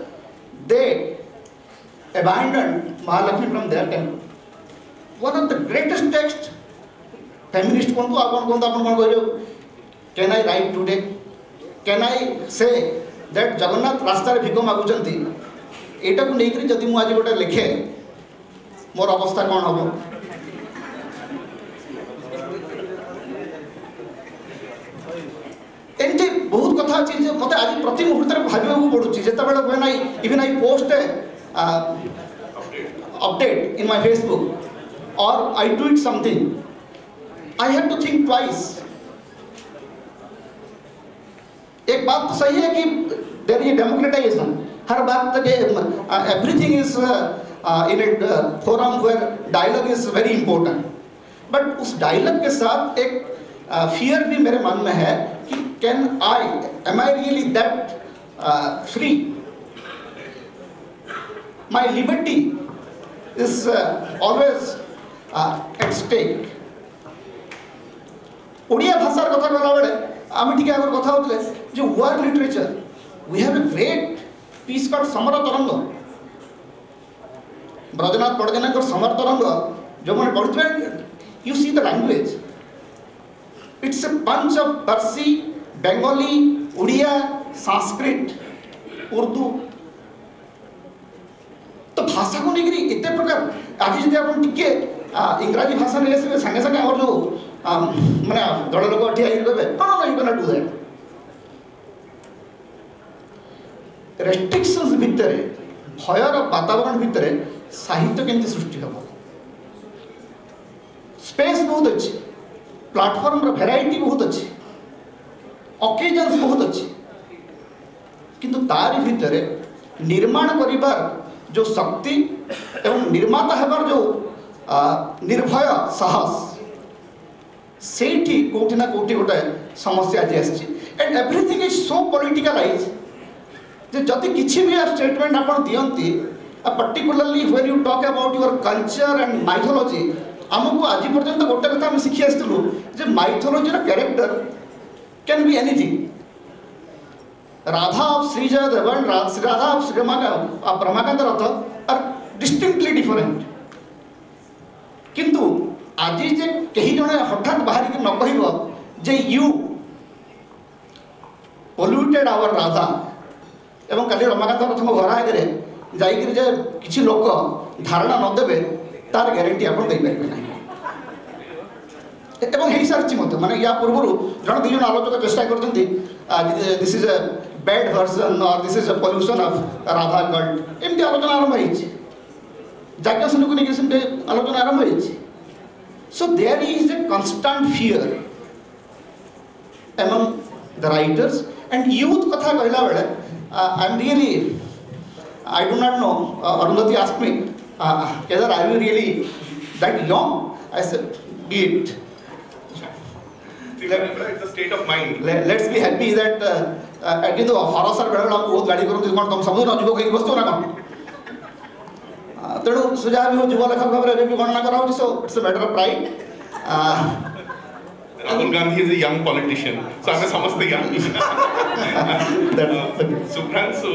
they abandoned Mahalakshmi from their temple. One of the greatest texts, feminist can I right today, can I say that Jagannath रास्ता भिक मागुचंती एटा को लेकर जदि मु आज गोटे लिखे मोर अवस्था कौन हम। एमती बहुत कथा अच्छी मत आज प्रति मुहूर्त भाविया पड़ुची जिते when I even I post update in my Facebook और I tweet something I have to think twice. एक बात तो सही है कि देयर इज डेमोक्रेटाइजेशन, हर बात तक everything is in a forum where dialogue is very important, but उस डायलॉग के साथ एक फियर भी मेरे मन में है कि can I am I really that free, my liberty is always at stake. Odia भाषार कथा कहला बेले आम टी आगे कथा होते जो world literature we have a great piece called Samara Taranga, Brajanath पड़जनाकर समर तरंग जो मैंने पढ़ते you see the language it's a bunch of Parsi, Bengali, Oriya, Sanskrit, Urdu. तो भाषा को लेकर एत प्रकार आज जब आप टिके इंग्राजी भाषा नहीं आसवे सागे सागे और जो माने दल लोक ठिया कहे no you can not do that. Restrictions भितर भयर वातावरण भितर साहित्य केमती सृष्टि हम, स्पेस बहुत अच्छी, प्लाटफॉर्म भेराइटी बहुत अच्छी, ओकेजन्स बहुत अच्छी, किंतु तारी भितर निर्माण करिबार जो शक्ति एवं निर्माता हेबार जो निर्भय साहस सेठी कोठी ना कोठी गोटे समस्या आज आसी and everything is so politicalise जे जदि किसी भी स्टेटमेंट आप दियंती particularly when you talk about your culture and mythology आमको आज पर्यंत गोटे कथा आम शिखी आसलु जे mythology character can be anything. Radha of Shri Jayadev and Radha of Shri Ramakant Rath are distinctly different, किंतु आज जे कहीं जने हठात बाहर के न कह जे यू पोल्यूटेड आवर राधा एवं काली रमाकांत रथ घर आगे जाकर जे किसी लोक धारणा नदेवे तार ग्यारंटी आप पारे ना एवं हो सारी माने या पूर्व जन दुई जन आलोचक चेष्टा कर this is a bad version और this is a pollution of Radha cult एमती आलोचना आरंभ होती जाज्ञसेन को लेकिन आलोचना आरंभ होती। So there is a constant fear among the writers and youth कथा कहला बेले I am really I do not know Arundhati asked me whether are you really that young? I said be it. It's a state of mind. Let's be happy that किंतु हरसर बेले बेले बहुत गाड़ी करते कौन तुम सब युवक कहीं बसतो ना कौन तेणु सुझाव भी युवा लेखक भाव में भी गणना करा so it's a matter of pride. Rahul Gandhi is a young politician, so I'm समझते young. Subhranshu,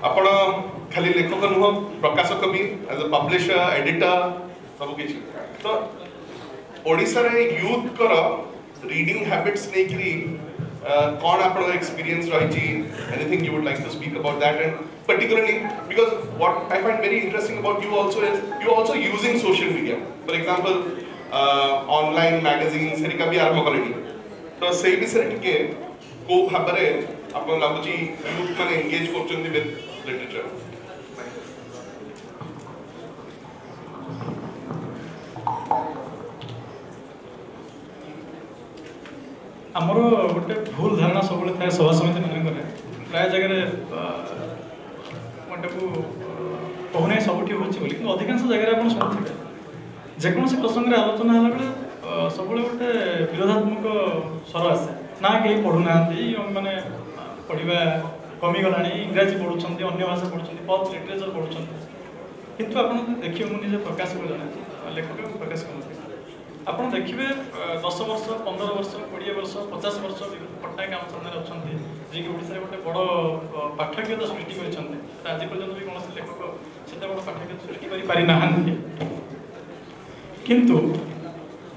आपण खाली लेखक नुह प्रकाशक भी एज अ पब्लिशर एडिटर सब किछि तो ओडिसा रे यूथ कर रीडिंग हैबिट्स नै करी कौन आपन एक्सपीरियंस रही anything you would like to speak about that and particularly because what I find very interesting about you also is you also using social media, for example online magazines हेरिका भी आरंभ करनी तो सेही विषय टिके को भाबरे आपन लागुची यूथ माने एंगेज करचंदी विद लिटरेचर। आमर गोटे भूल धारणा सब था सभा समिति मानक प्राय जगह गोटे को कहूना सब हो अधिकांश जगह आप शुणुवे जेकोसी प्रसंग आलोचना है बेले सब गोटे विरोधात्मक स्वर आसे ना कहीं पढ़ुना मैंने पढ़ा कमीगला इंग्राजी पढ़ुं अन्य भाषा पढ़ुं पॉप लिटरेचर पढ़ुं किंतु आप देखिए मुझे निजे प्रकाश को जाना लेखक प्रकाश करते आप देखिए 10 वर्ष 15 वर्ष 20 वर्ष 50 वर्ष पट्टनायक आम सामने अच्छा जी ओडिशा गोटे बड़ पाठ्यता सृष्टि कर आज पर्यटन भी कौन लेखक से बड़ पाठ्यता सृष्टि कर किंतु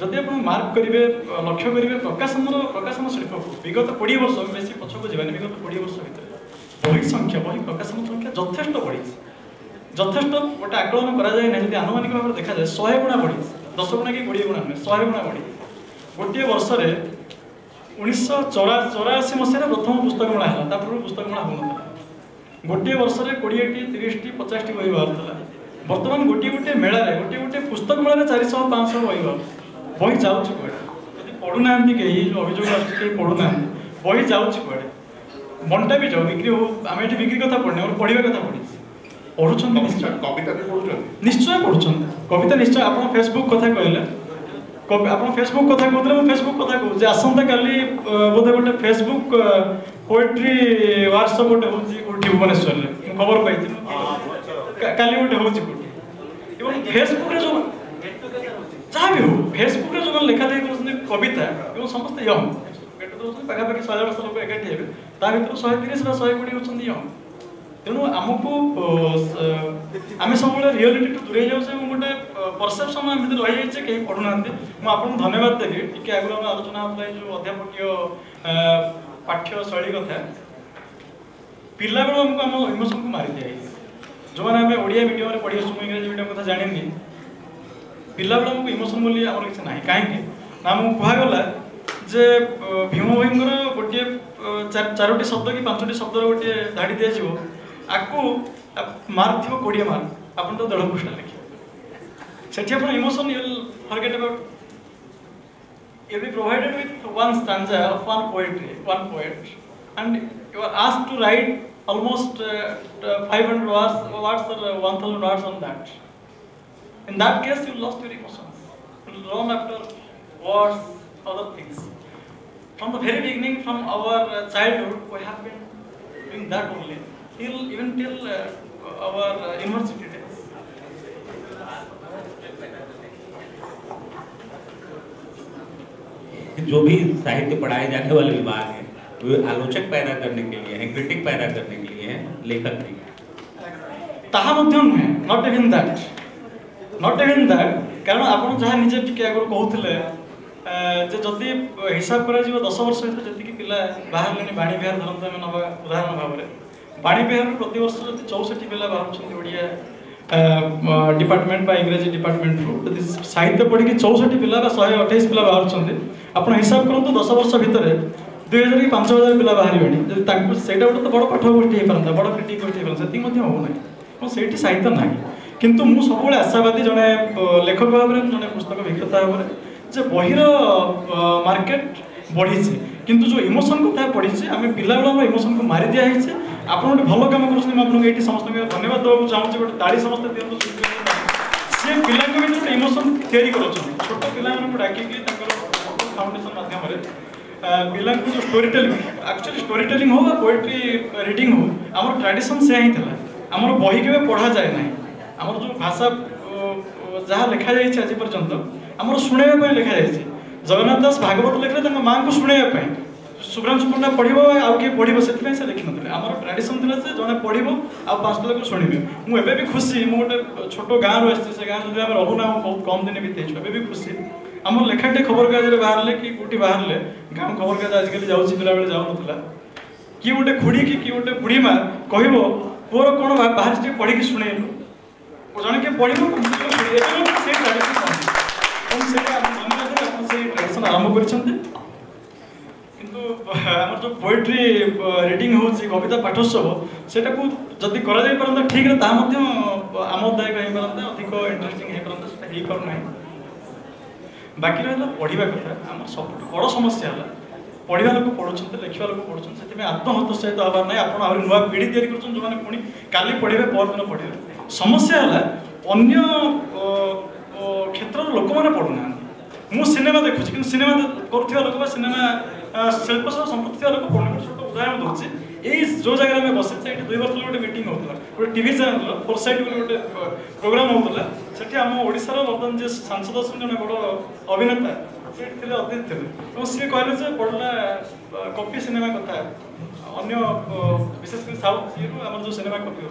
जदि आप मार्क करेंगे लक्ष्य करेंगे प्रकाशन शिल्प को विगत 20 वर्ष बेसी पछक जावानी विगत 20 वर्ष भितर बही संख्या बही प्रकाशन संख्या यथेष्ट बढ़ी यथेष्ट गोटे आकलन करा जाए ना जब आनुमानिक भाव में देखा जाए 100 गुणा बढ़ी 10 गुणा कि 20 गुणा नुहे 100 गुणा बढ़ी गोटे वर्ष 1984 मसीह प्रथम पुस्तक मेला है पूर्व पुस्तक मेला हो गोटे वर्ष 20टी 30टी 50टी बही बाहर बर्तमान गोटे गोटे मेल गोटे पुस्तक मेल 400-500 बही बाहर बही जाऊँ कड़े पढ़ुना कहीं जो अभियोग आसुँच पढ़ुना बही जाऊँ कड़े बंटा भी जाओ बिक्री हो आम ये बिक्री कथा पढ़ने पढ़ा कथा पढ़ी पढ़ुं निश्चय पढ़ुं कविता निश्चय आप फेसबुक कथा कहले आप फेसबुक कथा कहते मुझे फेसबुक कथा कहूँ आसंता काली बोधे गोटे फेसबुक पोएट्री वर्कशॉप गोटे हो भुवनेश्वर में खबर पाई काली गोटे हो फेसबुक जो जहाँ भी हो फेसबुक जो लेखा देख कविता एवं समस्त यंग पाखापाखि 100 वर्ष लोक एकाठी हे ता भर 130 120 होती यंग तेणु आमको आम सब रियलिटी टू दूरे जाऊँ गोटे परसेप्शन आम रही जाए कहीं पढ़ुना मुझे धन्यवाद देवी टी आगे आलोचना होता है जो अध्यापकीय पाठ्यशैली कथा पिला बेलू आमको आम इमोशन को मारी दिया जो मैंने आम ओडिया मीडियम पढ़ी आसू इंग्राजी मीडियम कथा जानी पिला बेलू आमको इमोशन बोली आम किसी ना कहीं आमको कहगला जे भीम भाईर गोटे 4टी शब्द कि 5टी शब्द गोटे धाड़ी दिज्व आपको मार्क थी 20 मार्क आप तो 1.5 पृष्ठ लिखे से emotion you will forget about you be provided with one stanza of one poetry one poet and you are asked to write almost 500 words or 1000 words on that. In that case you lost your emotions. You run after words, other things. From the very beginning, from our childhood, we have been doing that only, even till our university days. जो भी साहित्य पढ़ाए जाने वाले विभाग हैं वो आलोचक पैदा करने के लिए हैं, क्रिटिक पैदा करने के लिए हैं, लेखक नहीं। ताहा मध्य नुहे, not even that, कारण आपण जहाँ निजे टिके आगु कहूथिले जे जदि हिसाब करा जीव 10 वर्ष भीतर जति पिला बाहर लेने बाणी बिहार धरंत हम नबा उदाहरण भाव में बाणी बिहार प्रति वर्ष जति 64 पिला बाहर छथि ओडिया डिपार्टमेंट बा इंग्रजी डिपार्टमेंट रु जति साहित्य पढ़ी कि 64 पिला बा 128 पिला बाहर छथि आपण हिसाब करंतु 10 वर्ष भीतर 2000 कि 5000 पिला बाहर बेणी जति तांको सेटा गोटे तो बड़ पाठ गोष्ठी हे परंता बड़ क्रिटिक गोष्ठी हे परंता सेति मध्ये हो नै को सेठी साहित्य नाही किंतु मु सबले आशावादी जने लेखक भाव में जने पुस्तक विक्रेता भाव में जे बहिर मार्केट बढ़ी किंतु जो इमोशन को पढ़ी आम पिला बेला इमोशन को मारी दिया है आप भल कम कर समस्त धन्यवाद देवाक चाहूँगी गोटे ताड़ी समस्त दिखाते सी पिला भर इमोशन तैयारी कर छोट पिला डाकिकी फाउंडेशन मध्यम पिला जो story telling actually story telling हो पोएट्री रीडिंग हो आम ट्रेडिशन से ही था आम बही के पढ़ा जाए ना आम जो भाषा जहाँ लिखा जाए आज पर्यंत आमर शुणा लिखा जाए जगन्नाथ दास भागवत लिखले माँ को शुणा शुभ्रांशु पंडा पढ़ो आउ किए पढ़ो से लिखि ना आम ट्रेडिशन थी जड़े पढ़ो आ 5 लोग शुणे मुझे भी खुशी मुझे छोट गाँव रू से गाँव जो रोना बहुत कम दिन बीते भी खुशी आम लेखाटे खबर कागज बाहर कि कौटी बाहर गाँव खबर कागज आजिकल जाऊँ पिला बेले जाऊँ किए गोटे खुड़ी कि गोटे बुढ़ी माँ कह पुअर कौन बाहर से पढ़ी शुणेलु जड़े किए पढ़ो ट्रेडिशन आरंभ कर जो पोएट्री रीडिंग हो कविता पाठोत्सव से जदि करा ठीक है आमदायक हो पारता अधिक इंटरेस्टिंग हो पारना बाकी रहा पढ़ा कथा आम सब बड़ समस्या है पढ़ा लोक पढ़ुं लिखा लोक पढ़ुं से आत्महतोत्साहित हबार ना आप नुआ पीढ़ी तैयारी कर पुणी काली पढ़े परदिन पढ़े समस्या है अन्य क्षेत्र लोक मैंने पढ़ुना मु सिनेमा देखुची कि सिनेमा करुवा लोक सिनेमा शिल्प सह संपत्ति लोक पढ़ुना छोट उदाहरण दूसरी यही जो जगह में बस 2 वर्ष गोटे मीटिंग होता गोटे टीवी चैनल फोरसाइट गोटे प्रोग्राम होता से आम ओडार बर्तमान जो सांसद जन बड़ अभिनेता से अतिथि थे सी कहले पढ़ला कॉपी सिनेमा कथा अन्य विशेषकर साउथ आम जो सिनेमा कॉपी हो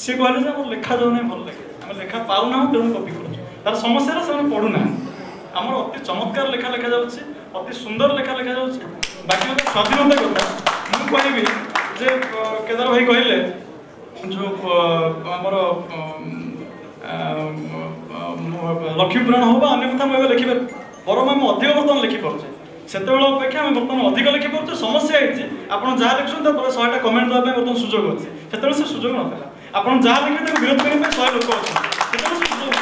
सी कहले लेखा जाऊना भल लगे आम लेखा पाऊना तेणु कॉपी कर तार समस्या से पढ़ुना आमर अति चमत्कार लेखा लिखा जाउछि, अति सुंदर लेखा लिखा जाउछि। बाकी मतलब स्वाधीनता कथा मु कहबी जे केदार भाई कहले जो आमर लक्ष्मीपुराण हो बा अन्य कथा मुझे लिखिपार बरम आम अधिक बर्तमान लिखिपारे से अपेक्षा आम बर्तमान अधिक लिखिपारे। समस्या है आप जहाँ लिखुन 100टा कमेंट देवाई बर्तमान सुजोग अच्छे से सुजोग नाला आप जहाँ लिखे विरोध करने 100 लोक अच्छे सुजोग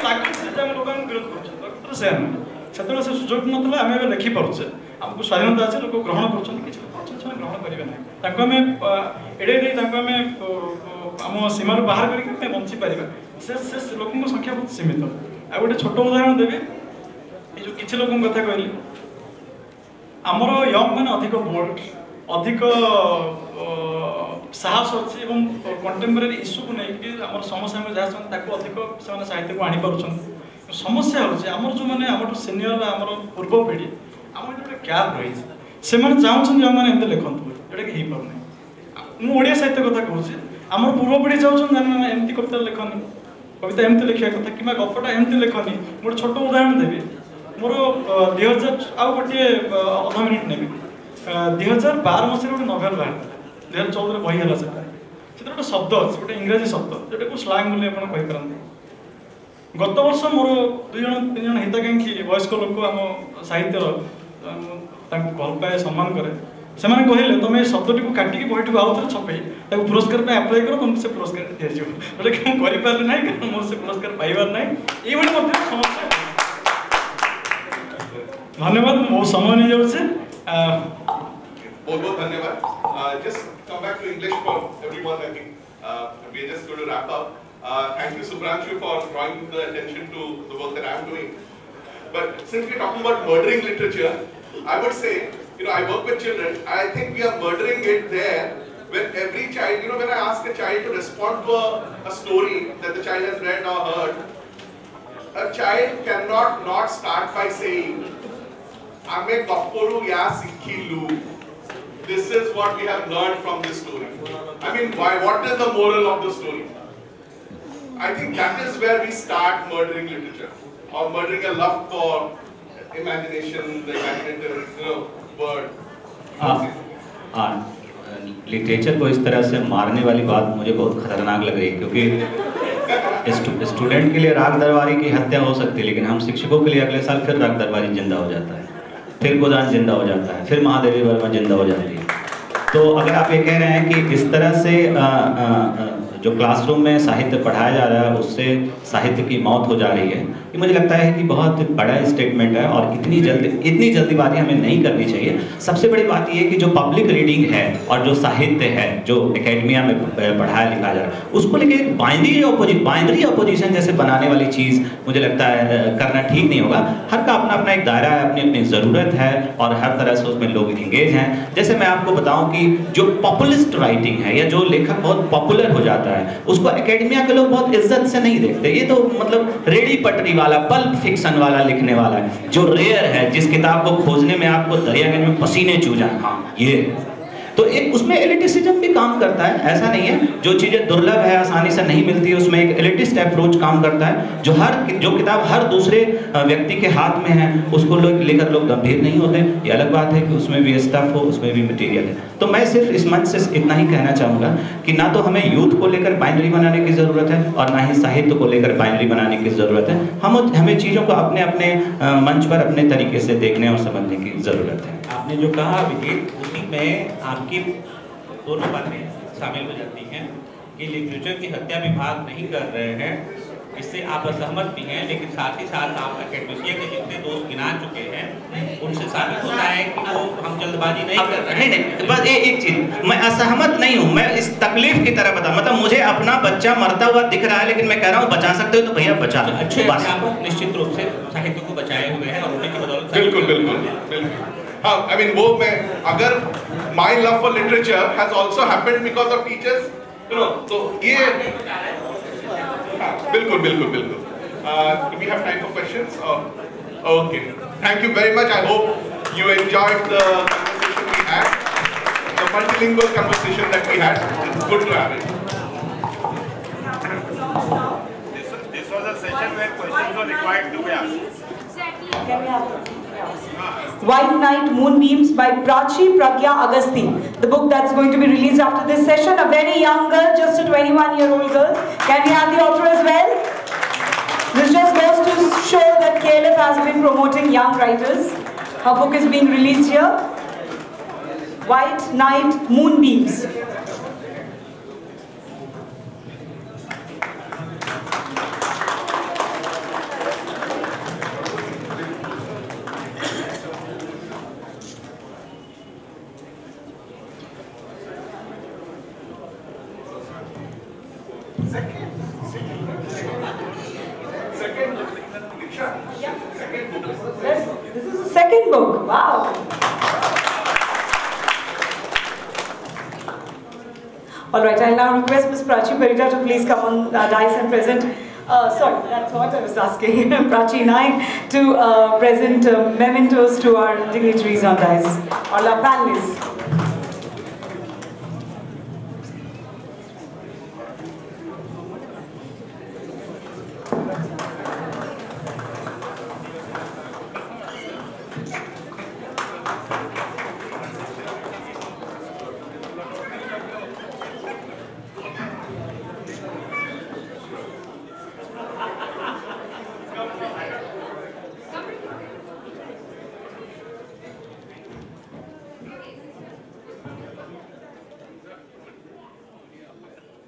लगे लोक विरोध कर से सुजोग ना आम लिखिपारे आमको स्वाधीनता अच्छे लोक ग्रहण कर ग्रहण करेंगे ना एड़े आम सीमार बाहर करके बंची पार से लोक संख्या बहुत सीमित। आ गोटे छोट उदाहरण देवी ये जो किसी लोक कथा कहली आमर यंग मैंने अधिक बोल्ड अधिक साहस अच्छी और कंटेम्परेरी इश्यू को लेकिन आम समस्या में जहाँ अधिक से साहित्य को आनीपार। समस्या होमर जो मैंने आम सीनियर आम पूर्व पीढ़ी आम गोटे गैप रही से चाहते यंग मैंने लिखु जोटा कि हो पार मुझे साहित्य कथा कहूँ आम पूर्व पीढ़ी चाहते एमती कविता लिखनी कविता एमती लिखा कथा कि गपटा एमती लिखनी। गोटे छोट उदाहरण देवी मोर 2000 आउ गोटे अध मिनिट नेबी 2012 मसीह गोटे नोवेल बाहर 2014 बही है से गोटे शब्द अच्छे गोटे इंग्राजी शब्द जोटा को स्लांग बोली आप कहीपारती। गत वर्ष मोर 2 जन 3 जन हिताकांक्षी वयस्क लोक आम साहित्यर भल पाए सम्मान करे से कहले तुम ये शब्द को काटिक बहीटी आउ थे छपे पुरस्कार आप्लाय कर तुमको से पुरस्कार दि जोटा कि मुझे करें ना कारण मोर से पुरस्कार पाइबार ना ये समस्या। धन्यवाद मो समय नहीं जाऊँ बहुत बहुत धन्यवाद। Just come back to English for everyone. I think we're just going to wrap up. Thank you Subhranshu for drawing the attention to the work that I'm doing. But since we're talking about murdering literature, I would say, I work with children. I think we are murdering it there when every child, when I ask a child to respond to a story that the child has read or heard, a child cannot not start by saying, "Ame gapporu ya sikhilu." This is what we have learned from this story. I mean, why? What is the moral of the story? I think that is where we start murdering literature, or murdering a love for imagination, the imaginative, word. Literature को इस तरह से मारने वाली बात मुझे बहुत खतरनाक लग रही है, क्योंकि स्टूडेंट के लिए राग दरबारी की हत्या हो सकती है, लेकिन हम शिक्षकों के लिए अगले साल फिर राग दरबारी जिंदा हो जाता है, फिर गोदान जिंदा हो जाता है, फिर महादेवी वर्मा जिंदा हो जाती है। तो अगर आप ये कह रहे हैं कि इस तरह से जो क्लासरूम में साहित्य पढ़ाया जा रहा है उससे साहित्य की मौत हो जा रही है, ये मुझे लगता है कि बहुत बड़ा स्टेटमेंट है और इतनी जल्दीबाजी हमें नहीं करनी चाहिए। सबसे बड़ी बात ये है कि जो पब्लिक रीडिंग है और जो साहित्य है जो एकेडमिया में पढ़ाया लिखा जा रहा है उसको लेकर बाइनरी अपोजिशन जैसे बनाने वाली चीज़ मुझे लगता है करना ठीक नहीं होगा। हर का अपना अपना एक दायरा है, अपनी अपनी ज़रूरत है और हर तरह से उसमें लोग इंगेज हैं। जैसे मैं आपको बताऊँ कि जो पॉपुलिस्ट राइटिंग है या जो लेखक बहुत पॉपुलर हो जाता है उसको एकेडमिया के लोग बहुत इज्जत से नहीं देखते। ये तो मतलब रेडी पटरी वाला पल्प फिक्शन वाला लिखने वाला है जो रेयर है, जिस किताब को खोजने में आपको दरियागंज में पसीने चूह जाए, हाँ ये तो एक उसमें एलिटिसिज्म भी काम करता है। ऐसा नहीं है, जो चीज़ें दुर्लभ है आसानी से नहीं मिलती है उसमें एक एलिटिस्ट अप्रोच काम करता है। जो किताब हर दूसरे व्यक्ति के हाथ में है उसको लेकर लोग गंभीर नहीं होते। ये अलग बात है कि उसमें भी स्टफ हो, उसमें भी मटेरियल है। तो मैं सिर्फ इस मंच से इतना ही कहना चाहूँगा कि ना तो हमें यूथ को लेकर बाइनरी बनाने की ज़रूरत है और ना ही साहित्य को लेकर बाइनरी बनाने की ज़रूरत है। हमें चीज़ों को अपने अपने मंच पर अपने तरीके से देखने और समझने की ज़रूरत है। आपने जो कहा विवेक, उसी में आपकी दोनों बातें शामिल हो जाती हैं कि लिटरेचर की हत्या विभाग नहीं कर रहे हैं, इससे आप असहमत भी हैं, लेकिन साथ ही साथ आप एकेडमिशिया के जितने दोस्त गिना चुके हैं उनसे साबित होता है कि वो हम जल्दबाजी नहीं कर रहे हैं। नहीं, बस एक चीज, मैं असहमत नहीं हूँ, मैं इस तकलीफ की तरह बता, मतलब मुझे अपना बच्चा मरता हुआ दिख रहा है लेकिन मैं कह रहा हूँ बचा सकते हो तो भैया बचा लो। अच्छे अध्यापक निश्चित रूप से साहित्य को बचाए हुए हैं और उन्हीं की बदौलत बिल्कुल। हाँ, I mean वो मैं अगर my love for literature has also happened because of teachers, तो ये बिल्कुल। Do we have time for questions? Okay. Thank you very much. I hope you enjoyed the conversation we had, the multilingual conversation that we had. It's good to have it. This was a session where questions were required to be asked. Can we have it? Yeah. White Night Moonbeams by Prachi Pragya Agasti. The book that's going to be released after this session. A very young girl, just a 21-year-old girl. Can we have the author as well? This just goes to show that KLF has been promoting young writers. Her book is being released here. White Night Moonbeams. This is the second book. Wow. All right, I'll now request Ms. Prachi Parida to please come on dais and present. Sorry, that's what I was asking. Prachi Naik to present mementos to our dignitaries on dais, all our panelists.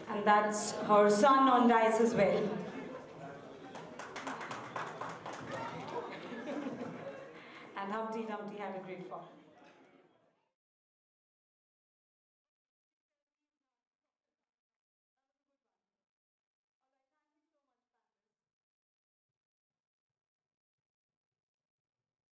And that's her son on dais as well. And Humpty Dumpty had a great fall.